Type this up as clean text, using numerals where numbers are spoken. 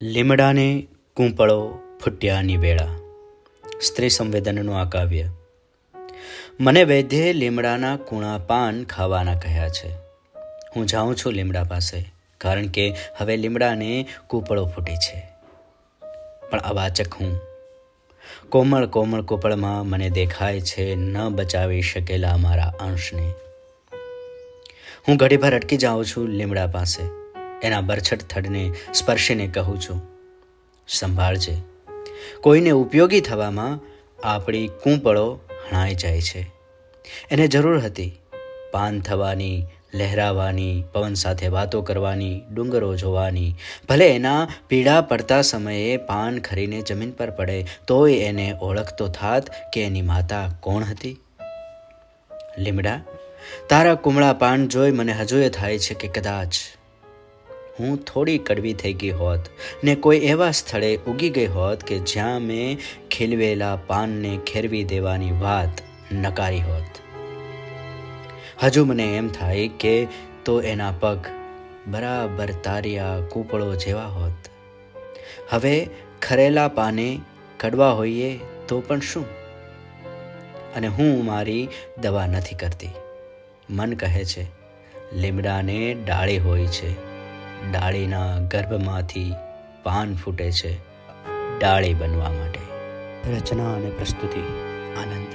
લીમડાને કૂંપળો ફૂટ્યાની વેળા. સ્ત્રી સંવેદનનું આ કાવ્ય. મને વૈદ્યે લીમડાના કૂણા પાન ખાવાના કહ્યા છે. હું જાઉં છું લીમડા પાસે, કારણ કે હવે લીમડાને કૂંપળો ફૂટી છે. પણ અવાચક હું. કોમળ કોમળ કૂંપળમાં મને દેખાય છે ન બચાવી શકેલા મારા અંશને. હું ઘડીભર અટકી જાઉં છું લીમડા પાસે. એના બરછટ થડને સ્પર્શીને કહું છું, સંભાળજે, કોઈને ઉપયોગી થવામાં આપણી કૂંપળો હણાઈ જાય છે. એને જરૂર હતી પાન થવાની, લહેરાવાની, પવન સાથે વાતો કરવાની, ડુંગરો જોવાની. ભલે એના પીડા પડતા સમયે પાન ખરીને જમીન પર પડે તોય એને ઓળખતો થાત કે એની માતા કોણ હતી. લીમડા, તારા કુમળા પાન જોઈ મને હજુય થાય છે કે કદાચ હું થોડી કડવી થઈ ગઈ હોત ને કોઈ એવા સ્થળે ઉગી ગઈ હોત કે જ્યાં મેં ખીલવેલા પાનને ખેરવી દેવાની વાત નકારી હોત. હજુ મને એમ થાય કે તો એના પગ બરાબર તારી આ કૂંપળો જેવા હોત. હવે ખરેલા પાને કડવા હોઈએ તો પણ શું? અને હું મારી દવા નથી કરતી. મન કહે છે લીમડાને ડાળી હોય છે, ડાળીના ગર્ભમાંથી પાન ફૂટે છે ડાળી બનવા માટે. રચના અને પ્રસ્તુતિ આનંદ.